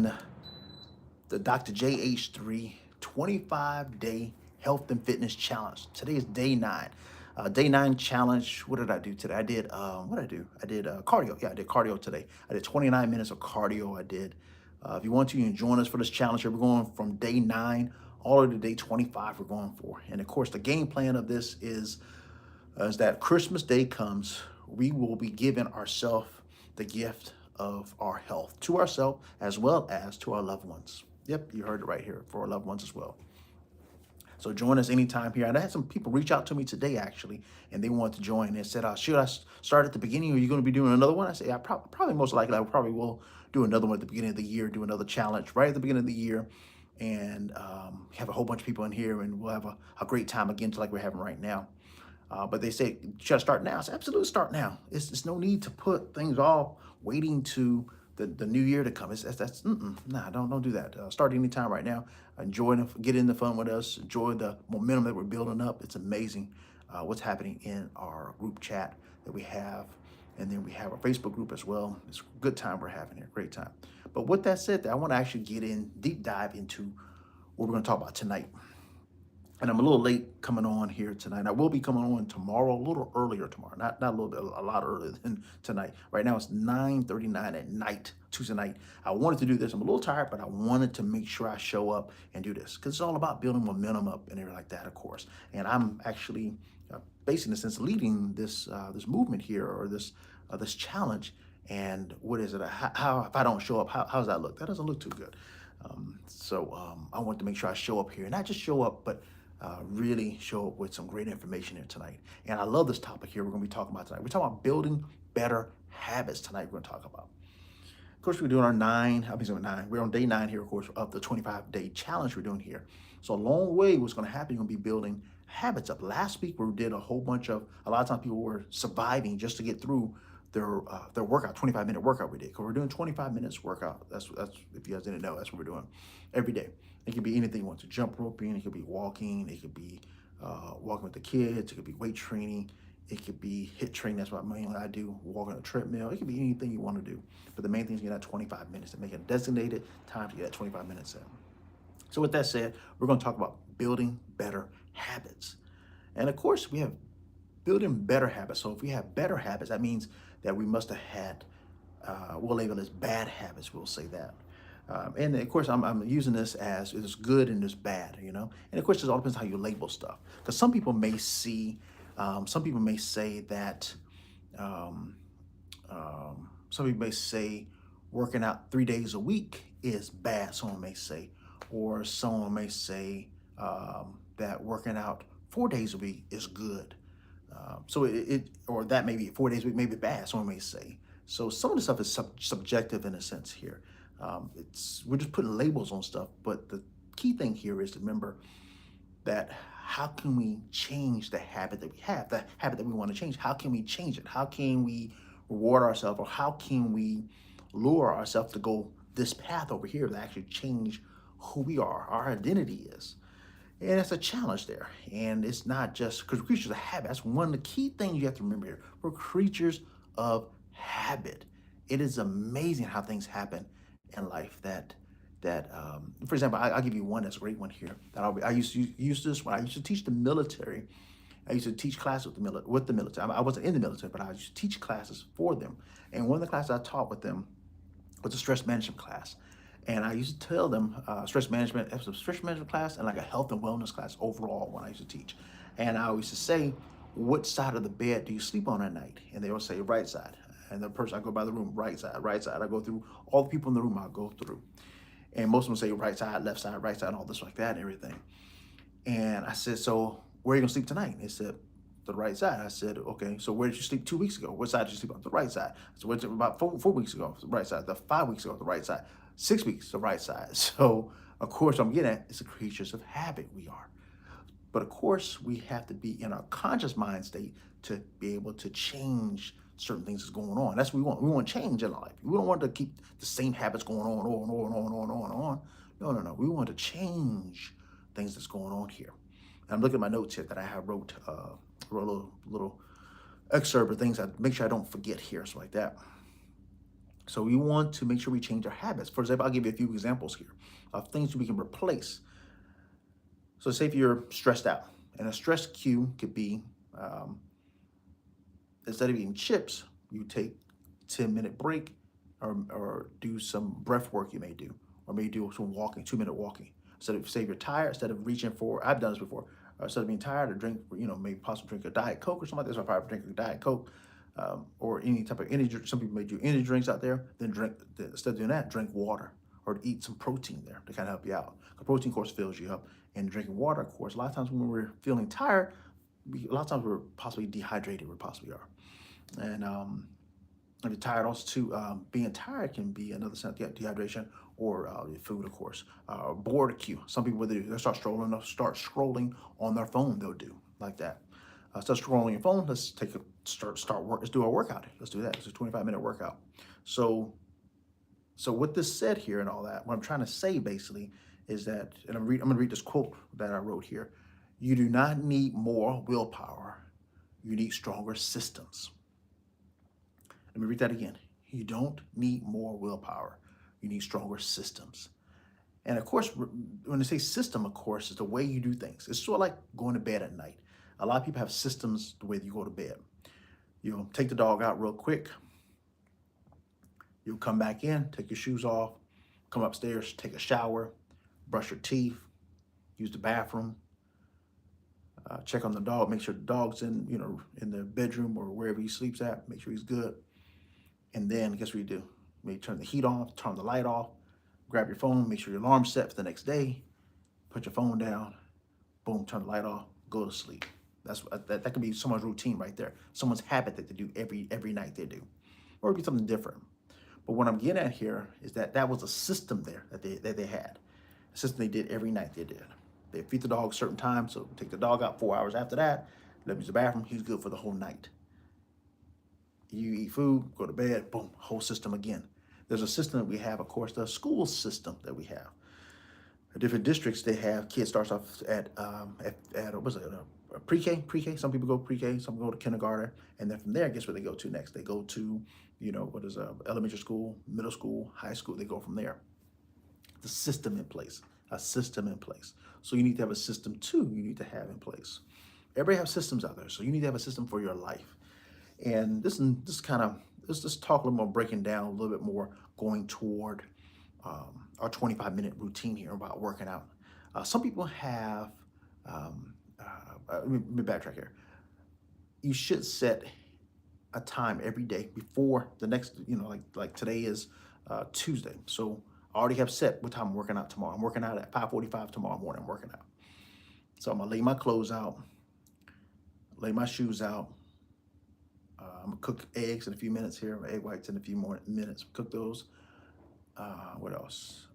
on the Dr. JH3 25-day health and fitness challenge. Today is day 9. Day 9 challenge. What did I do today? I did, what did I do? I did cardio. Yeah, I did cardio today. I did 29 minutes of cardio. I did. If you want to, you can join us for this challenge. We're going from day 9 all the way to day 25 we're going for. And of course, the game plan of this is as that Christmas Day comes, we will be giving ourselves the gift of our health to ourselves as well as to our loved ones. Yep, you heard it right here, for our loved ones as well. So join us anytime here. And I had some people reach out to me today actually, and they wanted to join. They said, should I start at the beginning? Or are you going to be doing another one? I say, probably most likely I probably will do another one at the beginning of the year, do another challenge right at the beginning of the year, and have a whole bunch of people in here, and we'll have a great time again, like we're having right now. But they say, should I start now? I say, absolutely start now. It's no need to put things off waiting to the new year to come. Nah, don't do that. Start anytime right now. Get in the fun with us. Enjoy the momentum that we're building up. It's amazing what's happening in our group chat that we have. And then we have our Facebook group as well. It's a good time we're having here, great time. But with that said, I want to actually deep dive into what we're going to talk about tonight. And I'm a little late coming on here tonight. I will be coming on tomorrow, a little earlier tomorrow. Not a little bit, a lot earlier than tonight. Right now it's 9:39 at night, Tuesday night. I wanted to do this. I'm a little tired, but I wanted to make sure I show up and do this because it's all about building momentum up and everything like that, of course. And I'm actually, basically, in a sense, leading this movement here, or this challenge. And what is it? How if I don't show up, how does that look? That doesn't look too good. I want to make sure I show up here, not just show up, but really show up with some great information here tonight. And I love this topic here we're going to be talking about tonight. We're talking about building better habits tonight. We're going to talk about. Of course, we're doing our 9. We're on day 9 here, of course, of the 25-day challenge we're doing here. So along the way, what's going to happen, you're going to be building habits up. Last week, we did a lot of times people were surviving just to get through their workout, 25-minute workout we did. Because we're doing 25 minutes workout. That's if you guys didn't know, that's what we're doing every day. It could be anything you want to, jump roping, it could be walking, it could be walking with the kids, it could be weight training, it could be HIIT training, that's what mainly I do, walking on a treadmill, it could be anything you want to do. But the main thing is you get that 25 minutes and make a designated time to get that 25 minutes in. So with that said, we're going to talk about building better habits. And of course, we have building better habits. So if we have better habits, that means that we must have had, we'll label as bad habits, we'll say that. And of course, I'm using this as it's good and it's bad, And of course, it all depends how you label stuff. Because some people may say that, some people may say working out 3 days a week is bad, someone may say. Or someone may say that working out 4 days a week is good. Or that maybe 4 days a week may be bad, someone may say. So some of the stuff is subjective in a sense here. We're just putting labels on stuff, but the key thing here is to remember that how can we change the habit that we have, the habit that we want to change? How can we change it? How can we reward ourselves, or how can we lure ourselves to go this path over here to actually change who we are, our identity is? And it's a challenge there. And it's not just because we're creatures of habit. That's one of the key things you have to remember here. We're creatures of habit. It is amazing how things happen in life that for example, I'll give you one that's a great one here. I used to use this when I used to teach the military. I used to teach classes with the military. I wasn't in the military, but I used to teach classes for them. And one of the classes I taught with them was a stress management class. And I used to tell them stress management class and like a health and wellness class overall when I used to teach. And I used to say, what side of the bed do you sleep on at night? And they would say right side. And the person, I go by the room, right side. I go through all the people in the room, I'll go through. And most of them say right side, right side, and all this like that and everything. And I said, so where are you gonna sleep tonight? And they said, the right side. I said, okay, so where did you sleep 2 weeks ago? What side did you sleep on? The right side. So what's about four weeks ago, the right side. The 5 weeks ago, the right side. 6 weeks, the right side. So of course I'm getting at, it's the creatures of habit we are. But of course we have to be in a conscious mind state to be able to change certain things that's going on. That's what we want. We want change in life. We don't want to keep the same habits going on and on. No. We want to change things that's going on here. And I'm looking at my notes here that I have wrote a little excerpt of things. I make sure I don't forget here, so like that. So we want to make sure we change our habits. For example, I'll give you a few examples here of things we can replace. So say if you're stressed out, and a stress cue could be um, instead of eating chips, you take 10-minute break or do some breath work you may do, or maybe do some walking, 2-minute walking. Instead of, say you're tired, instead of reaching for, I've done this before, instead of being tired or drink, maybe possibly drink a Diet Coke or something like this, I probably drink a Diet Coke or any type of energy. Some people may do energy drinks out there, then instead of doing that, drink water or eat some protein there to kind of help you out. The protein, of course, fills you up. And drinking water, of course, a lot of times when we're feeling tired, a lot of times we're possibly dehydrated, we possibly are. And if you're tired, also too, being tired can be another sign of dehydration, or food, of course. Bored cue. Some people, they start strolling, they'll start scrolling on their phone. They'll do like that. Start scrolling your phone. Let's take a start work. Let's do a workout. Let's do that. It's a 25-minute workout. So with this said here and all that, what I'm trying to say basically is that, and I'm going to read this quote that I wrote here. You do not need more willpower. You need stronger systems. Let me read that again. You don't need more willpower. You need stronger systems. And of course, when they say system, of course, is the way you do things. It's sort of like going to bed at night. A lot of people have systems the way you go to bed. You'll take the dog out real quick. You'll come back in, take your shoes off, come upstairs, take a shower, brush your teeth, use the bathroom, check on the dog, make sure the dog's in the bedroom or wherever he sleeps at, make sure he's good. And then guess what you do? Maybe turn the heat off, turn the light off, grab your phone, make sure your alarm's set for the next day, put your phone down, boom, turn the light off, go to sleep. That could be someone's routine right there. Someone's habit that they do every night they do. Or it'd be something different. But what I'm getting at here is that was a system there that they had. A system they did every night they did. They feed the dog a certain time, so take the dog out 4 hours after that, let him use the bathroom, he's good for the whole night. You eat food, go to bed, boom, whole system again. There's a system that we have, of course, the school system that we have. Different districts, they have kids starts off at pre-K. Some people go pre-K, some go to kindergarten, and then from there, guess where they go to next? They go to, elementary school, middle school, high school. They go from there. The system in place, a system in place. So you need to have a system too. You need to have in place. Everybody has systems out there, so you need to have a system for your life. And let's just talk a little more, breaking down a little bit more, going toward our 25-minute routine here about working out. Some people have, let me backtrack here. You should set a time every day before the next, like today is Tuesday. So I already have set what time I'm working out tomorrow. I'm working out at 5:45 tomorrow morning. I'm working out. So I'm gonna lay my clothes out, lay my shoes out. I'm gonna cook eggs in a few minutes here, egg whites in a few more minutes. Cook those. What else?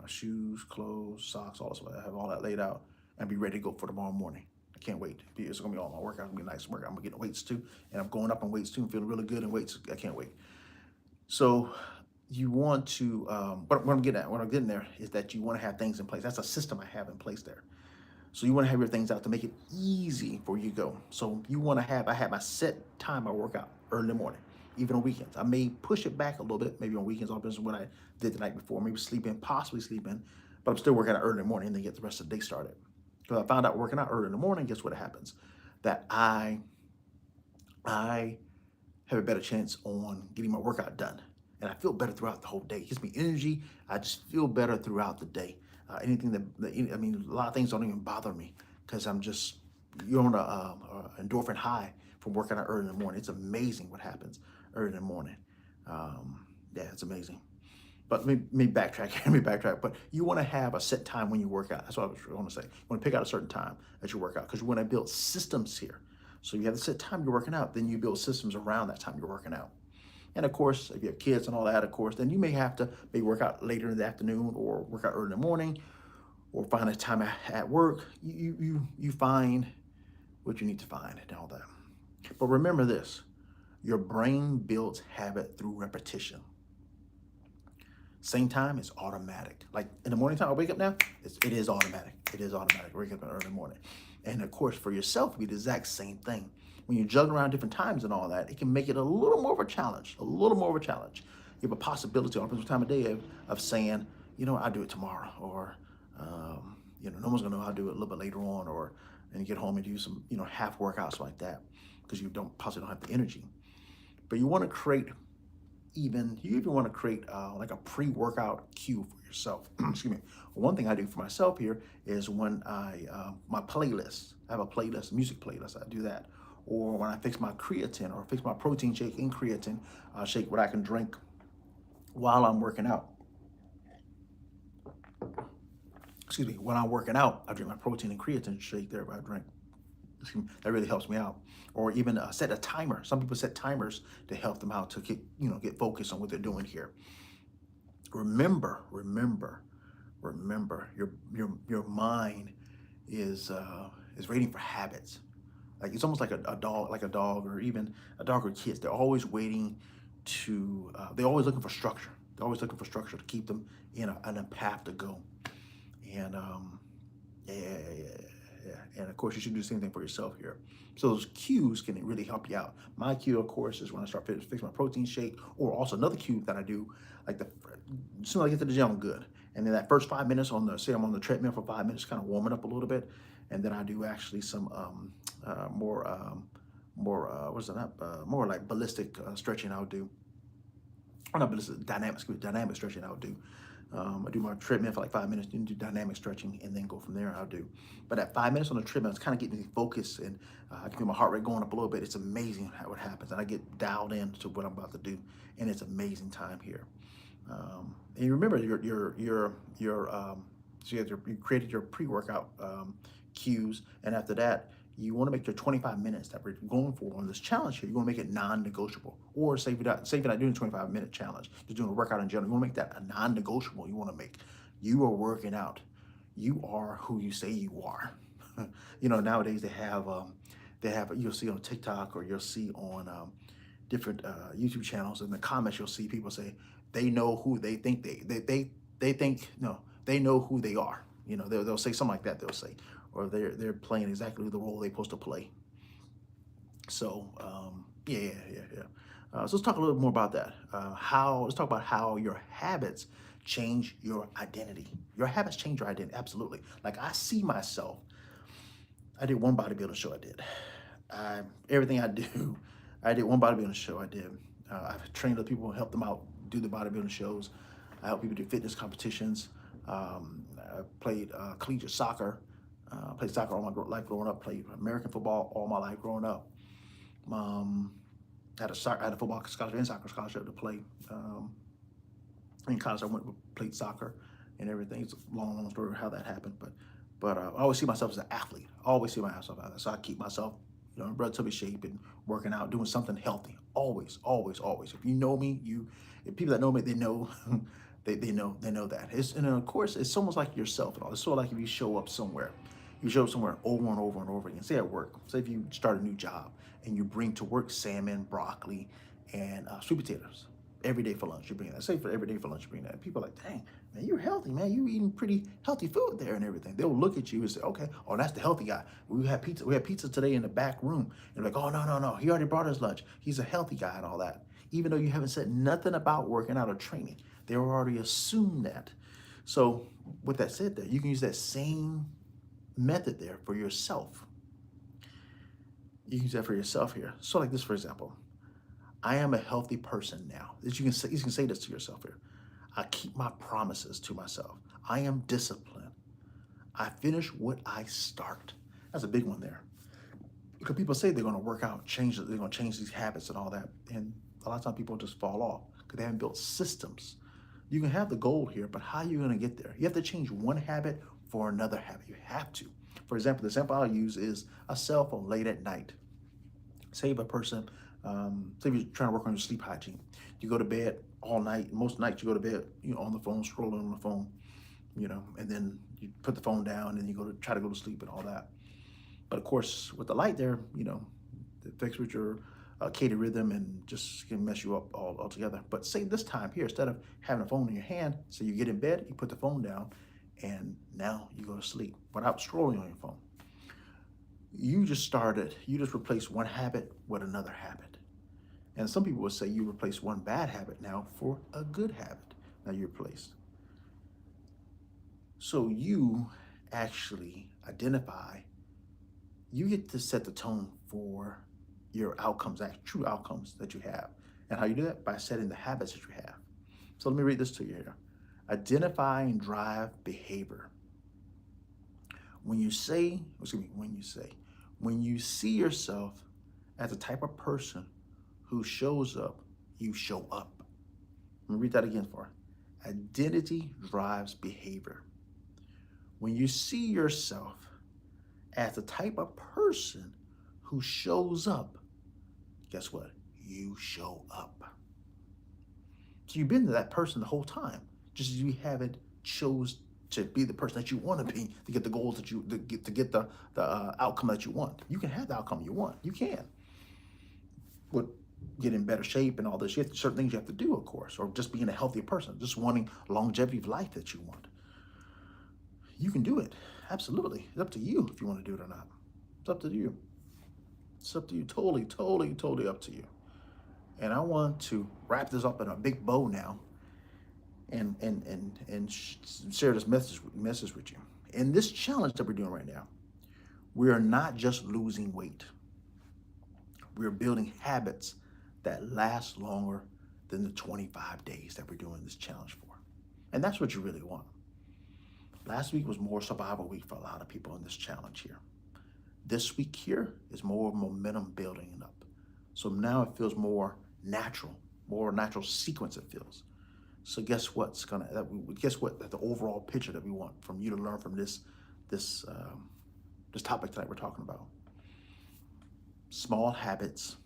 Shoes, clothes, socks, all this. I have all that laid out and be ready to go for tomorrow morning. I can't wait. It's gonna be all my workout. It's gonna be a nice workout. I'm gonna get weights too, and I'm going up on weights too. I'm feeling really good in weights. I can't wait. So you want to. What I'm getting there is that you want to have things in place. That's a system I have in place there. So you want to have your things out to make it easy for you to go. So you want to have, I have my set time I work out early in the morning, even on weekends. I may push it back a little bit, maybe on weekends, all depends on what I did the night before, maybe possibly sleeping, but I'm still working out early in the morning and then get the rest of the day started. Because I found out working out early in the morning, guess what happens? That I have a better chance on getting my workout done. And I feel better throughout the whole day. It gives me energy. I just feel better throughout the day. Anything a lot of things don't even bother me because you're on a endorphin high from working out early in the morning. It's amazing what happens early in the morning. Yeah, it's amazing. But let me backtrack. But you want to have a set time when you work out. That's what I was going to say. You want to pick out a certain time that you work out because you want to build systems here. So you have the set time you're working out, then you build systems around that time you're working out. And of course, if you have kids and all that, of course, then you may have to maybe work out later in the afternoon or work out early in the morning or find a time at work. You find what you need to find and all that. But remember this, your brain builds habit through repetition. Same time, it's automatic. Like in the morning time I wake up now, it is automatic. It is automatic. Wake up early in the morning. And of course, for yourself, it'll be the exact same thing. When you juggle around different times and all that, it can make it a little more of a challenge, you have a possibility on a time of day of saying, you know, I'll do it tomorrow, or you know, no one's gonna know I'll do it a little bit later on, or and you get home and do some, you know, half workouts like that because you don't possibly don't have the energy. But you want to create you even want to create like a pre-workout cue for yourself. Excuse me. One thing I do for myself here is when my playlist, I have a playlist, music playlist, I do that. Or when I fix my creatine or fix my protein shake in creatine, shake what I can drink while I'm working out. Excuse me, when I'm working out, I drink my protein and creatine shake there, I drink. That really helps me out. Or even set a timer. Some people set timers to help them out to get focused on what they're doing here. Remember, your mind is waiting for habits. Like it's almost like a dog, or even a dog or kids. They're always waiting to. They're always looking for structure. They're always looking for structure to keep them in a path to go. And yeah. And of course, you should do the same thing for yourself here. So those cues can really help you out. My cue, of course, is when I start fixing my protein shake, or also another cue that I do, like as soon as I get to the gym, I'm good. And then that first 5 minutes say I'm on the treadmill for 5 minutes, kind of warming up a little bit, and then I do actually some more more like ballistic stretching. I'll do, or not ballistic, dynamic stretching. I'll do. I do my treadmill for like 5 minutes, then do dynamic stretching, and then go from there. I'll do. But at 5 minutes on the treadmill, it's kind of getting me focused, and I can feel my heart rate going up a little bit. It's amazing what happens, and I get dialed in to what I'm about to do, and it's amazing time here. And you remember you created your pre-workout cues, and after that, you want to make your 25 minutes that we're going for on this challenge here. You want to make it non-negotiable, or say if you're not doing a 25-minute challenge, you're doing a workout in general. You want to make that a non-negotiable. You want to make you are working out. You are who you say you are. You know, nowadays they have you'll see on TikTok, or you'll see on different YouTube channels. In the comments, you'll see people say they know who they think they think no, they know who they are. You know, they'll say something like that. They'll say, or they're playing exactly the role they're supposed to play. So yeah. So let's talk a little more about that. Let's talk about how your habits change your identity. Your habits change your identity, absolutely. Like I see myself. I did one bodybuilding show. Everything I do, I did one bodybuilding show. I've trained other people, helped them out do the bodybuilding shows. I help people do fitness competitions. I played collegiate soccer. Played soccer all my life growing up. Played American football all my life growing up. I had a football scholarship and soccer scholarship to play. In college, I played soccer and everything. It's a long story how that happened, but I always see myself as an athlete. I always see myself as that. So I keep myself, in relatively shape and working out, doing something healthy. Always. If you know me, if people that know me, they know. They know that. And of course, it's almost like yourself and all. It's sort of like if you show up somewhere. You show up somewhere over and over and over again. Say at work. Say if you start a new job and you bring to work salmon, broccoli, and sweet potatoes every day for lunch. You bring that. Say for every day for lunch, you bring that. People are like, dang, man, you're healthy, man. You eating pretty healthy food there and everything. They'll look at you and say, okay, oh, that's the healthy guy. We had pizza today in the back room. And like, oh, no. He already brought his lunch. He's a healthy guy and all that. Even though you haven't said nothing about working out or training, they already assumed that. So with that said there, you can use that same method there for yourself. You can use that for yourself here. So like this, for example, I am a healthy person now. You can say this to yourself here. I keep my promises to myself. I am disciplined. I finish what I start. That's a big one there. Because people say they're going to work out, they're going to change these habits and all that. And a lot of times people just fall off because they haven't built systems. You can have the goal here, but how are you going to get there? You have to change one habit for another habit. You have to. For example, the example I'll use is a cell phone late at night. Say if a person, say if you're trying to work on your sleep hygiene. You go to bed all night. Most nights you go to bed, on the phone, scrolling on the phone, and then you put the phone down and you try to go to sleep and all that. But of course, with the light there, it affects with your circadian rhythm and just can mess you up altogether. But say this time here, instead of having a phone in your hand, so you get in bed, you put the phone down, and now you go to sleep without scrolling on your phone. You just replaced one habit with another habit. And some people would say you replace one bad habit now for a good habit. Now you replace. So you actually identify, you get to set the tone for your outcomes, true outcomes that you have. And how you do that? By setting the habits that you have. So let me read this to you here. Identify and drive behavior. When you see yourself as the type of person who shows up, you show up. Let me read that again for you. Identity drives behavior. When you see yourself as the type of person who shows up, guess what? You show up. So you've been that person the whole time, just as you haven't chose to be the person that you want to be to get the goals that you to get the outcome that you want. You can have the outcome you want. You can. But get in better shape and all this. You have certain things you have to do, of course, or just being a healthier person, just wanting longevity of life that you want. You can do it. Absolutely. It's up to you if you want to do it or not. It's up to you. It's up to you. Totally, totally, totally up to you. And I want to wrap this up in a big bow now and share this message with you. In this challenge that we're doing right now, we are not just losing weight. We're building habits that last longer than the 25 days that we're doing this challenge for. And that's what you really want. Last week was more survival week for a lot of people in this challenge here. This week here is more momentum building up. So now it feels more natural sequence it feels. So guess what's that the overall picture that we want from you to learn from this topic tonight we're talking about. Small habits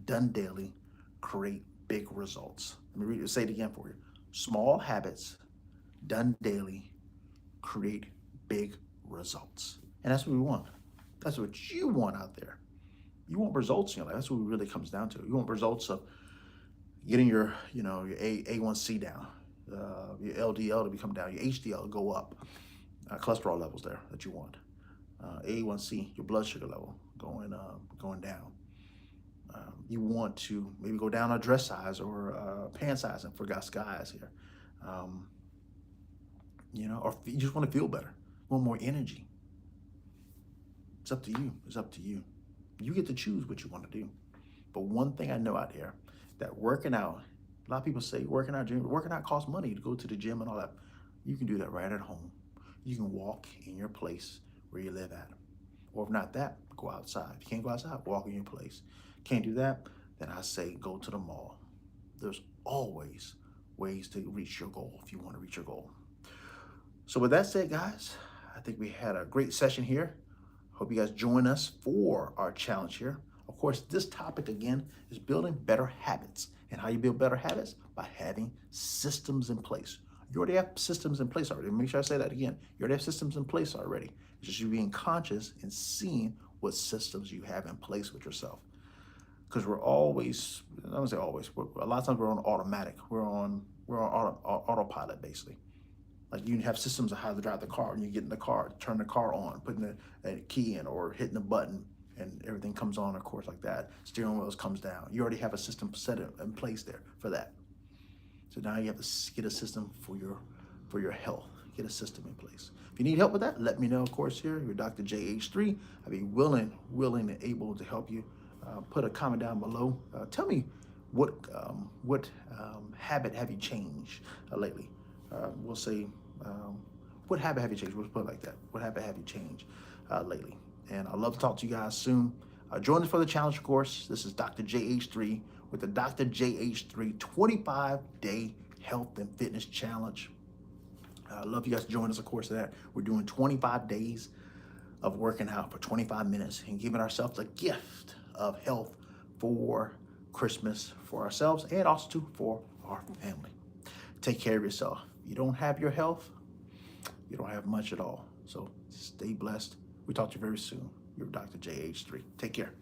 done daily create big results. Let me say it again for you. Small habits done daily create big results. And that's what we want. That's what you want out there. You want results in your life. That's what it really comes down to. You want results of getting your A1C down, your LDL to come down, your HDL to go up, cholesterol levels there that you want, A1C, your blood sugar level going down. You want to maybe go down a dress size or pant size, and forgot guys here. Or you just want to feel better, want more energy. It's up to you. It's up to you. You get to choose what you want to do. But one thing I know out here, that working out, a lot of people say working out costs money to go to the gym and all that. You can do that right at home. You can walk in your place where you live at. Or if not that, go outside. If you can't go outside, walk in your place. Can't do that, then I say go to the mall. There's always ways to reach your goal if you want to reach your goal. So with that said, guys, I think we had a great session here. Hope you guys join us for our challenge here. Of course, this topic again is building better habits. And how you build better habits? By having systems in place. You already have systems in place already. Make sure I say that again. You already have systems in place already. It's just you being conscious and seeing what systems you have in place with yourself. Because we're always, I don't say always, a lot of times we're on automatic. We're on autopilot basically. Like you have systems of how to drive the car, and you get in the car, turn the car on, putting the key in or hitting the button, and everything comes on, of course, like that. Steering wheels comes down. You already have a system set in place there for that. So now you have to get a system for your health. Get a system in place. If you need help with that, let me know, of course, here. You're Dr. JH3. I'd be willing and able to help you. Put a comment down below. Tell me what habit have you changed lately? We'll say, what habit have you changed? We'll put it like that. What habit have you changed lately? And I'd love to talk to you guys soon. Join us for the challenge course. This is Dr. JH3 with the Dr. JH3 25-day health and fitness challenge. I'd love you guys to join us, of course, for that. We're doing 25 days of working out for 25 minutes and giving ourselves a gift of health for Christmas for ourselves and also too for our family. Take care of yourself. If you don't have your health, you don't have much at all. So stay blessed. We'll talk to you very soon. You're Dr. JH3. Take care.